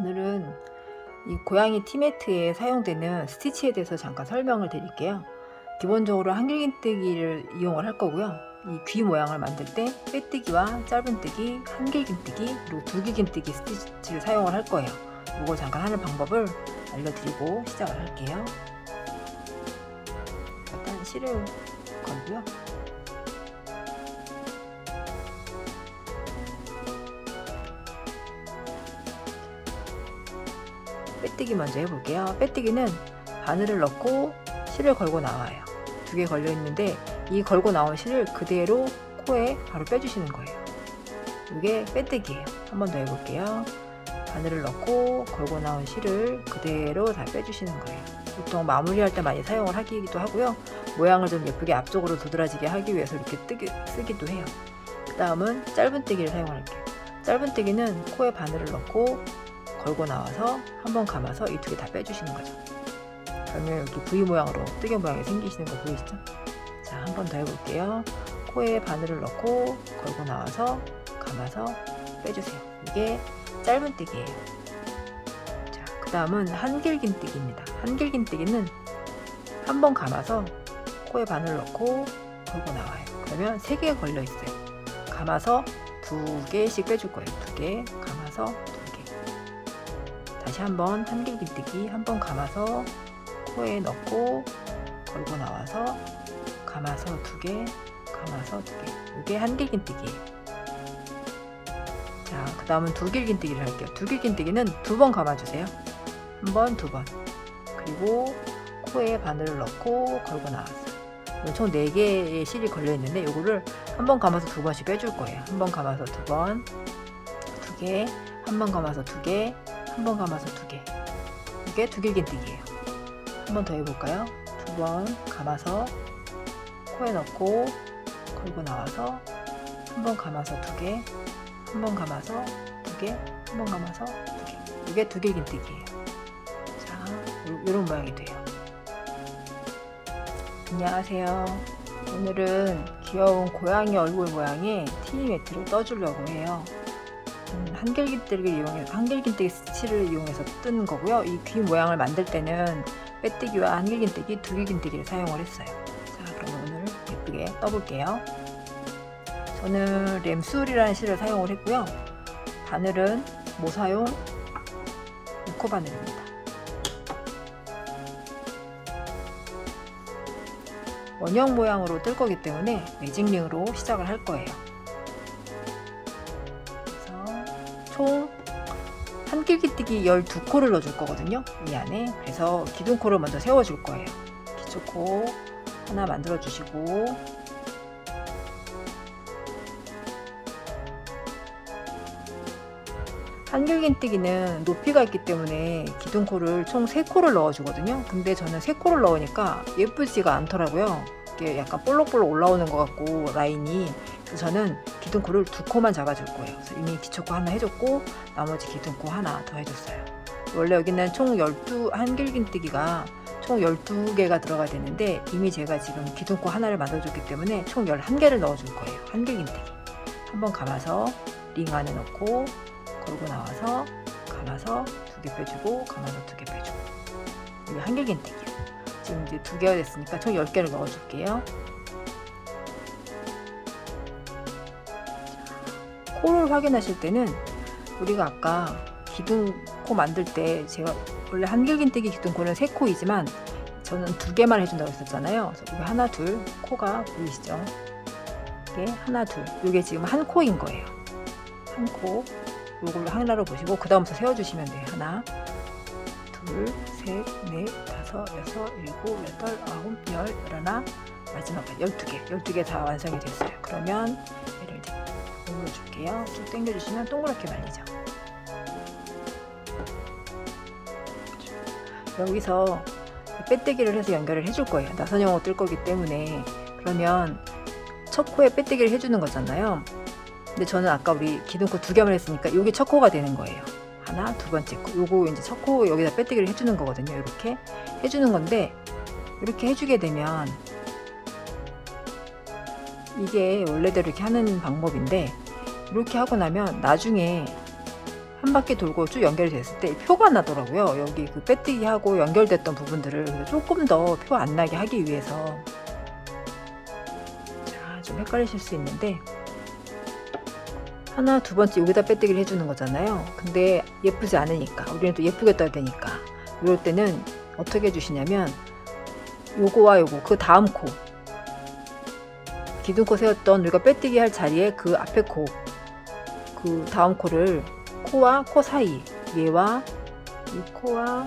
오늘은 이 고양이 티매트에 사용되는 스티치에 대해서 잠깐 설명을 드릴게요. 기본적으로 한길긴뜨기를 이용을 할 거고요. 이 귀 모양을 만들 때 빼뜨기와 짧은뜨기, 한길긴뜨기, 그리고 두길긴뜨기 스티치를 사용을 할 거예요. 이걸 잠깐 하는 방법을 알려드리고 시작을 할게요. 일단 실을 걸고요. 빼뜨기 먼저 해볼게요. 빼뜨기는 바늘을 넣고 실을 걸고 나와요. 두 개 걸려 있는데 이 걸고 나온 실을 그대로 코에 바로 빼주시는 거예요. 이게 빼뜨기예요. 한 번 더 해볼게요. 바늘을 넣고 걸고 나온 실을 그대로 다 빼주시는 거예요. 보통 마무리할 때 많이 사용을 하기도 하고요. 모양을 좀 예쁘게 앞쪽으로 도드라지게 하기 위해서 이렇게 쓰기도 해요. 그 다음은 짧은뜨기를 사용할게요. 짧은뜨기는 코에 바늘을 넣고 걸고 나와서 한번 감아서 이 두 개 다 빼주시는 거죠. 그러면 이렇게 V 모양으로 뜨개 모양이 생기시는 거 보이시죠? 자, 한 번 더 해볼게요. 코에 바늘을 넣고 걸고 나와서 감아서 빼주세요. 이게 짧은뜨기예요. 자, 그 다음은 한길긴뜨기입니다. 한길긴뜨기는 한 번 감아서 코에 바늘 넣고 걸고 나와요. 그러면 3개 걸려 있어요. 감아서 2개씩 빼줄 거예요. 2개 감아서 2개. 다시 한번 한길긴뜨기 한 번 감아서 코에 넣고 걸고 나와서 감아서 2개 감아서 2개. 이게 한길긴뜨기예요. 자, 그 다음은 두길긴뜨기를 할게요. 두길긴뜨기는 2번 감아주세요. 한 번, 2번. 그리고 코에 바늘을 넣고 걸고 나왔어요. 총 4개의 실이 걸려 있는데 요거를 한 번 감아서 2번씩 빼줄 거예요. 한 번 감아서 2번, 2개, 한 번 감아서 2개, 한 번 감아서 2개. 이게 두길긴뜨기예요. 한 번 더 해볼까요? 2번 감아서 코에 넣고 걸고 나와서 한 번 감아서 2개, 한 번 감아서 2개, 한 번 감아서 2개. 이게 두길긴뜨기예요. 자, 이런 모양이 돼요. 안녕하세요. 오늘은 귀여운 고양이 얼굴 모양의 티매트를 떠주려고 해요. 한길긴뜨기 스티치를 이용해서 뜬 거고요. 이 귀 모양을 만들 때는 빼뜨기와 한길긴뜨기, 두길긴뜨기를 사용을 했어요. 자, 그럼 오늘 예쁘게 떠볼게요. 저는 램술이라는 실을 사용을 했고요. 바늘은 모사용 6호 바늘입니다. 원형 모양으로 뜰 거기 때문에 매직링으로 시작을 할 거예요. 총 한길긴뜨기 12코를 넣어줄 거거든요. 이 안에. 그래서 기둥코를 먼저 세워줄 거예요. 기초코 하나 만들어 주시고, 한길긴뜨기는 높이가 있기 때문에 기둥코를 총 3코를 넣어주거든요. 근데 저는 3코를 넣으니까 예쁘지가 않더라고요. 이게 약간 볼록볼록 올라오는 것 같고 라인이. 그래서 저는 기둥코를 2코만 잡아줄 거예요. 그래서 이미 기초코 하나 해줬고 나머지 기둥코 하나 더 해줬어요. 원래 여기는 총 12 한길긴뜨기가 총 12개가 들어가야 되는데 이미 제가 지금 기둥코 하나를 만들어줬기 때문에 총 11개를 넣어줄 거예요. 한길긴뜨기 한번 감아서 링 안에 넣고 걸고 나와서 감아서 2개 빼주고 감아서 2개 빼주고. 이게 한길긴뜨기요. 지금 이제 2개가 됐으니까 총 10개를 넣어줄게요. 코를 확인하실 때는 우리가 아까 기둥코 만들 때 제가 원래 한길긴뜨기 기둥코는 3코이지만 저는 2개만 해준다고 했었잖아요. 그래서 이게 하나 둘 코가 보이시죠? 이게 하나 둘, 이게 지금 한 코인 거예요. 한 코. 요걸로 하나로 보시고 그 다음부터 세워주시면 돼요. 하나 둘 셋 넷 다섯 여섯 일곱 여덟 아홉 열 열하나 마지막까지 12개 다 완성이 됐어요. 그러면 얘를 이제 눌러줄게요. 쭉 당겨주시면 동그랗게 말리죠. 여기서 빼뜨기를 해서 연결을 해줄 거예요. 나선형으로 뜰 거기 때문에. 그러면 첫 코에 빼뜨기를 해주는 거잖아요. 근데 저는 아까 우리 기둥코 2개만 했으니까 이게 첫 코가 되는 거예요. 하나, 2번째 코. 요거 이제 첫 코 여기다 빼뜨기를 해주는 거거든요. 이렇게 해주는 건데, 이렇게 해주게 되면 이게 원래대로 이렇게 하는 방법인데, 이렇게 하고 나면 나중에 한 바퀴 돌고 쭉 연결이 됐을 때 표가 나더라고요. 여기 그 빼뜨기하고 연결됐던 부분들을 조금 더 표 안 나게 하기 위해서. 자, 좀 헷갈리실 수 있는데 하나, 두 번째 여기다 빼뜨기를 해주는 거잖아요. 근데 예쁘지 않으니까 우리는 또 예쁘게 떠야 되니까 이럴 때는 어떻게 해주시냐면 요거와 요거 그 다음 코 기둥코 세웠던 우리가 빼뜨기 할 자리에 그 앞에 코 그 다음 코를 코와 코 사이 얘와 이 코와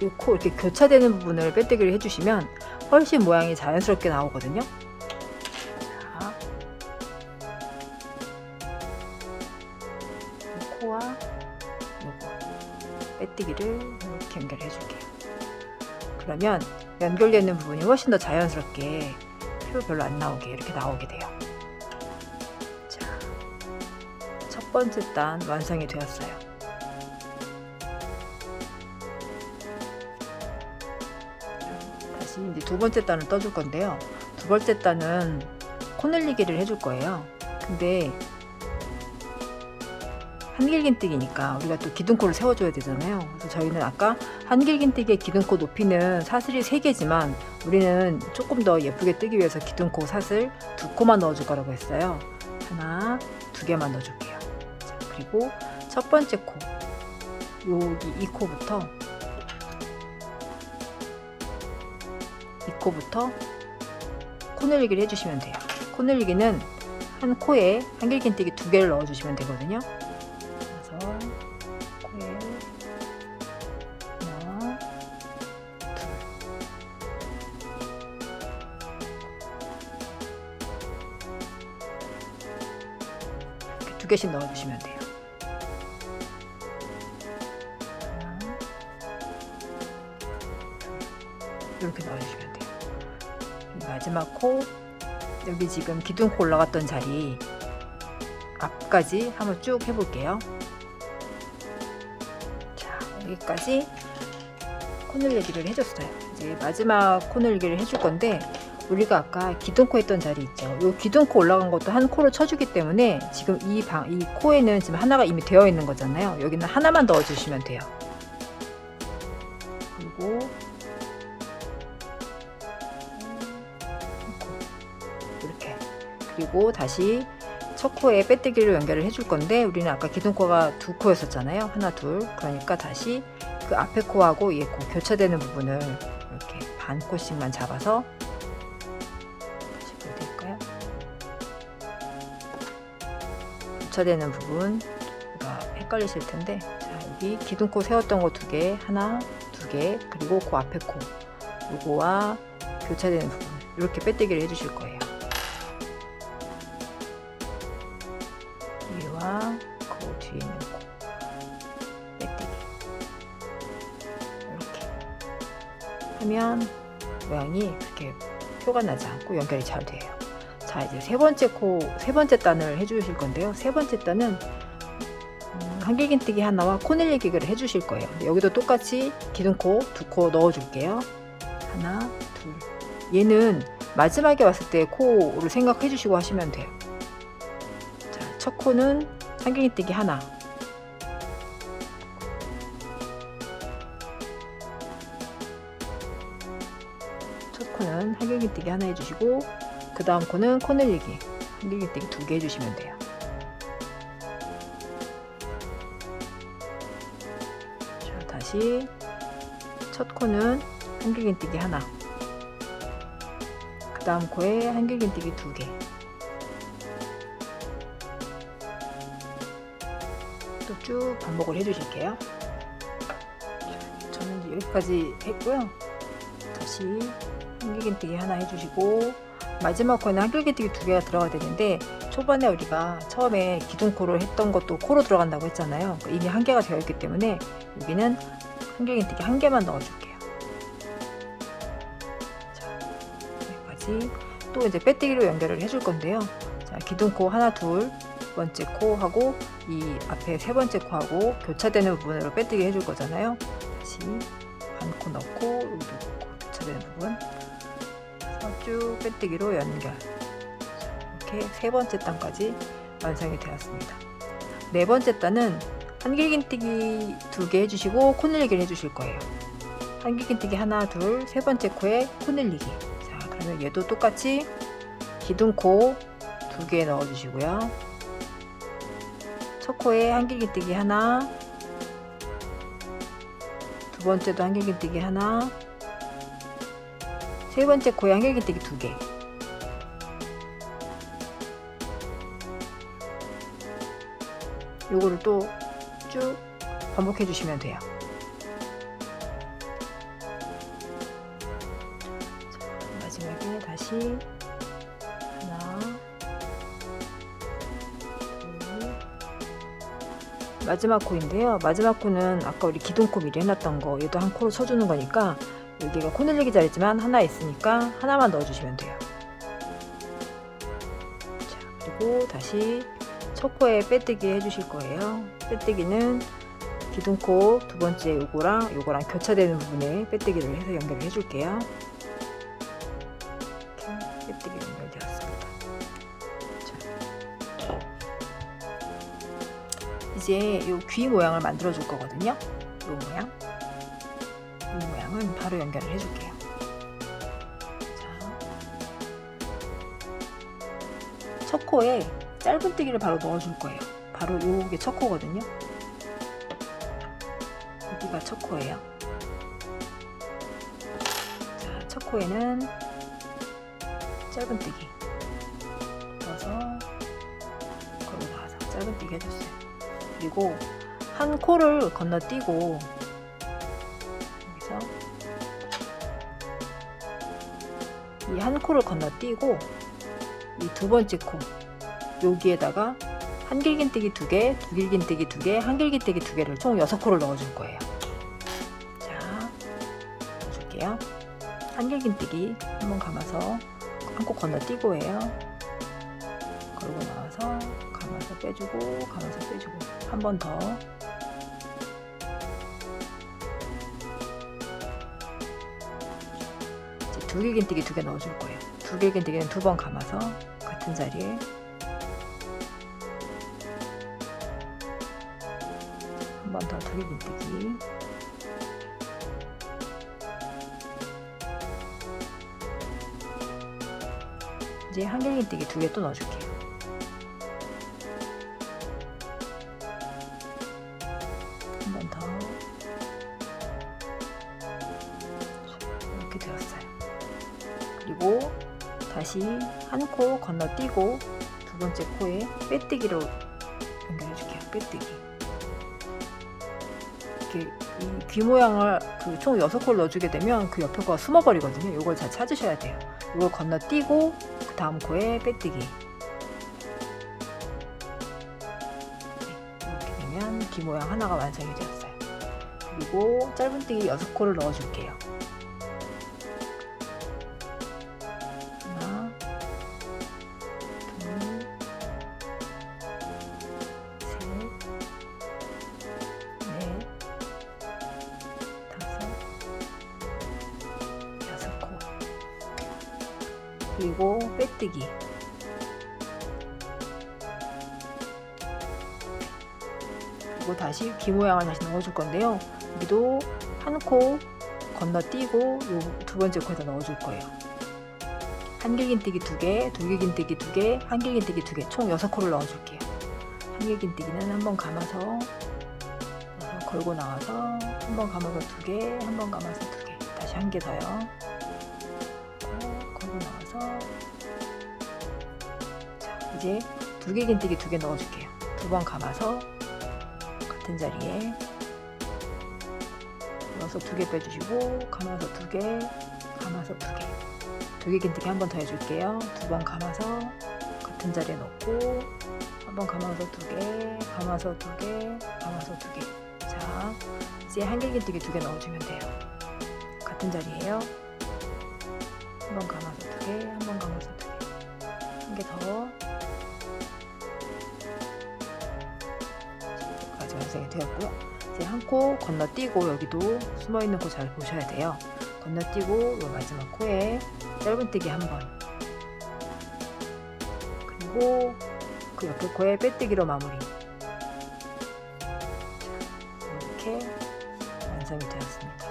이 코 이렇게 교차되는 부분을 빼뜨기를 해주시면 훨씬 모양이 자연스럽게 나오거든요. 자, 이 코와 요거 빼뜨기를 이렇게 연결해 줄게요. 그러면 연결되는 부분이 훨씬 더 자연스럽게 표 별로 안 나오게 이렇게 나오게 돼요. 자, 첫 번째 단 완성이 되었어요. 다시 이제 두 번째 단을 떠줄 건데요. 두 번째 단은 코 늘리기를 해줄 거예요. 근데 한길긴뜨기니까 우리가 또 기둥코를 세워줘야 되잖아요. 그래서 저희는 아까 한길긴뜨기의 기둥코 높이는 사슬이 3개지만 우리는 조금 더 예쁘게 뜨기 위해서 기둥코 사슬 2코만 넣어줄 거라고 했어요. 하나, 2개만 넣어줄게요. 자, 그리고 첫 번째 코 여기 이 코부터 코 늘리기를 해주시면 돼요. 코 늘리기는 한 코에 한길긴뜨기 2개를 넣어주시면 되거든요. 그래서 코에 하나, 둘 이렇게 2개씩 넣어주시면 돼요. 하나, 이렇게 넣어주시면 돼요. 마지막 코 여기 지금 기둥코 올라갔던 자리 앞까지 한번 쭉 해볼게요. 자, 여기까지 코 늘리기를 해줬어요. 이제 마지막 코 늘리기를 해줄 건데 우리가 아까 기둥코 했던 자리 있죠. 이 기둥코 올라간 것도 한 코를 쳐주기 때문에 지금 이 코에는 지금 하나가 이미 되어 있는 거잖아요. 여기는 하나만 넣어주시면 돼요. 그리고 이렇게 그리고 다시 첫 코에 빼뜨기를 연결을 해줄 건데 우리는 아까 기둥코가 2코였었잖아요. 하나, 둘. 그러니까 다시 그 앞에 코하고 이 코 교차되는 부분을 이렇게 반 코씩만 잡아서 다시 보여드릴까요? 교차되는 부분가 헷갈리실 텐데 자, 여기 기둥코 세웠던 거 2개, 하나, 2개, 그리고 그 앞에 코 요거와 교차되는 부분 이렇게 빼뜨기를 해주실 거예요. 얘와 그 뒤에 있는 코 빼뜨기 이렇게 하면 모양이 그렇게 표가 나지 않고 연결이 잘 돼요. 자, 이제 세 번째 단을 해주실 건데요. 세 번째 단은 한길긴뜨기 하나와 코 늘리기를 해주실 거예요. 근데 여기도 똑같이 기둥코 2코 넣어줄게요. 하나, 둘. 얘는 마지막에 왔을 때 코를 생각해 주시고 하시면 돼요. 자, 첫 코는 한길긴뜨기 하나. 첫 코는 한길긴뜨기 하나 해주시고 그 다음 코는 코 늘리기 한길긴뜨기 2개 해주시면 돼요. 자, 다시 첫 코는 한길긴뜨기 하나, 그 다음 코에 한길긴뜨기 2개, 또 쭉 반복을 해주실게요. 저는 이제 여기까지 했고요. 다시 한길긴뜨기 하나 해주시고 마지막 코에는 한길긴뜨기 2개가 들어가야 되는데 초반에 우리가 처음에 기둥코를 했던 것도 코로 들어간다고 했잖아요. 이미 1개가 되어 있기 때문에 여기는 한길긴뜨기 1개만 넣어줄게요. 자, 여기까지 또 이제 빼뜨기로 연결을 해줄 건데요. 자, 기둥코 하나, 둘, 두 번째 코하고 이 앞에 세 번째 코하고 교차되는 부분으로 빼뜨기 해줄 거잖아요. 다시 반코 넣고 여기도 넣고 교차되는 부분 쭉 빼뜨기로 연결. 이렇게 세 번째 단까지 완성이 되었습니다. 네 번째 단은 한길긴뜨기 2개 해주시고 코늘리기를 해주실 거예요. 한길긴뜨기 하나, 둘, 세 번째 코에 코늘리기. 자, 그러면 얘도 똑같이 기둥코 2개 넣어주시고요. 첫 코에 한길긴뜨기 하나, 두 번째도 한길긴뜨기 하나, 세 번째 코에 한길긴뜨기 2개. 요거를 또 쭉 반복해 주시면 돼요. 자, 마지막에 다시 하나, 둘, 마지막 코인데요. 마지막 코는 아까 우리 기둥코 미리 해놨던 거, 얘도 한 코로 쳐주는 거니까 여기가 코 늘리기 자리지만 하나 있으니까 하나만 넣어주시면 돼요. 자, 그리고 다시 첫 코에 빼뜨기 해주실 거예요. 빼뜨기는 기둥코 두 번째 요거랑 교차되는 부분에 빼뜨기를 해서 연결을 해줄게요. 이렇게 빼뜨기 연결되었습니다. 자, 이제 요 귀 모양을 만들어 줄 거거든요. 요 모양, 이 모양은 바로 연결을 해줄게요. 자, 첫 코에 짧은뜨기를 바로 넣어줄 거예요. 바로 요게 첫 코거든요. 여기가 첫 코예요. 자, 첫 코에는 짧은뜨기 넣어서 걸고 나와서 짧은뜨기 해줬어요. 그리고 한 코를 건너뛰고 여기서 이 한 코를 건너뛰고 이 두 번째 코 여기에다가 한길긴뜨기 2개, 두길긴뜨기 2개, 한길긴뜨기 2개를 총 6코를 넣어줄 거예요. 자, 넣어줄게요. 한길긴뜨기 한번 감아서 한 코 건너뛰고 해요. 걸고 나와서 감아서 빼주고, 감아서 빼주고, 한 번 더. 이제 두길긴뜨기 2개 넣어줄 거예요. 두길긴뜨기는 2번 감아서 같은 자리에 한 번 더 두길긴뜨기. 이제 한길긴뜨기 2개 또 넣어줄게요. 한 번 더. 이렇게 되었어요. 그리고 다시 한 코 건너뛰고 두 번째 코에 빼뜨기로 연결해줄게요. 빼뜨기. 이렇게 이 귀 모양을 총 6코를 넣어주게 되면 그 옆에 거가 숨어버리거든요. 이걸 잘 찾으셔야 돼요. 이걸 건너뛰고 그 다음 코에 빼뜨기. 이렇게 되면 귀 모양 하나가 완성이 되었어요. 그리고 짧은뜨기 6코를 넣어줄게요. 하나, 둘, 셋, 넷, 다섯, 6코. 그리고 빼뜨기. 그리고 다시 귀 모양을 다시 넣어줄 건데요. 여기도 한 코 건너뛰고 요 두 번째 코에다 넣어줄 거예요. 한길긴뜨기 2개, 두길긴뜨기 2개, 한길긴뜨기 2개, 총 6코를 넣어줄게요. 한길긴뜨기는 한번 감아서 걸고 나와서 한번 감아서 2개, 한번 감아서 2개, 다시 한 개 더요. 걸고 나와서 자, 이제 두길긴뜨기 2개 넣어줄게요. 2번 감아서 같은 자리에 넣어서 2개 빼주시고 감아서 2개, 감아서 2개, 두길긴뜨기 한 번 더 해줄게요. 2번 감아서 같은 자리에 넣고 한번 감아서 2개, 감아서 2개, 감아서 2개. 자, 이제 한길긴뜨기 2개 넣어주면 돼요. 같은 자리에요. 한번 감아서 2개, 한번 감아서 2개, 한 개 더. 여기까지 완성이 되었고요. 이제 한 코 건너뛰고 여기도 숨어있는 코 잘 보셔야 돼요. 건너뛰고 요 마지막 코에 짧은뜨기 한 번, 그리고 그 옆에 코에 빼뜨기로 마무리. 완성이 되었습니다.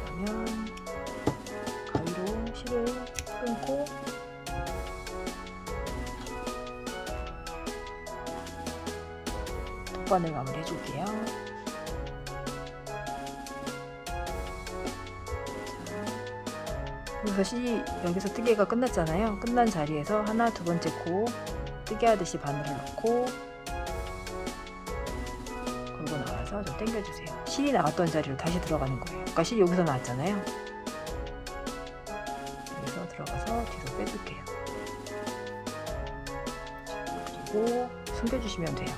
그러면 가위로 실을 끊고 돗바늘 마무리 해줄게요. 여기서 실이 여기서 뜨개가 끝났잖아요. 끝난 자리에서 하나, 두 번째 코 뜨개 하듯이 바늘을 넣고 걸고 나와서 좀 당겨주세요. 실이 나갔던 자리로 다시 들어가는 거예요. 아까 실이 여기서 나왔잖아요. 여기서 들어가서 뒤로 빼줄게요. 그리고 숨겨주시면 돼요.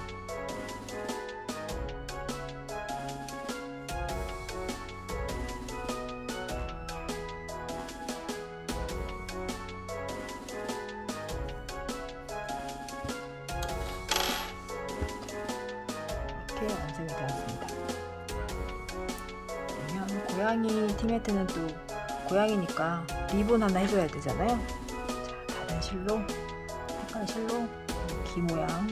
이렇게 완성이 되었습니다. 그러면 고양이 티매트는 또 고양이니까 리본 하나 해줘야 되잖아요. 자, 다른 실로, 색깔 실로 귀 모양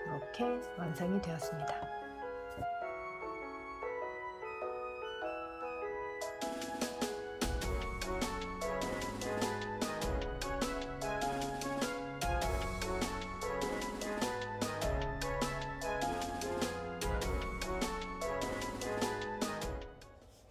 이렇게 완성이 되었습니다.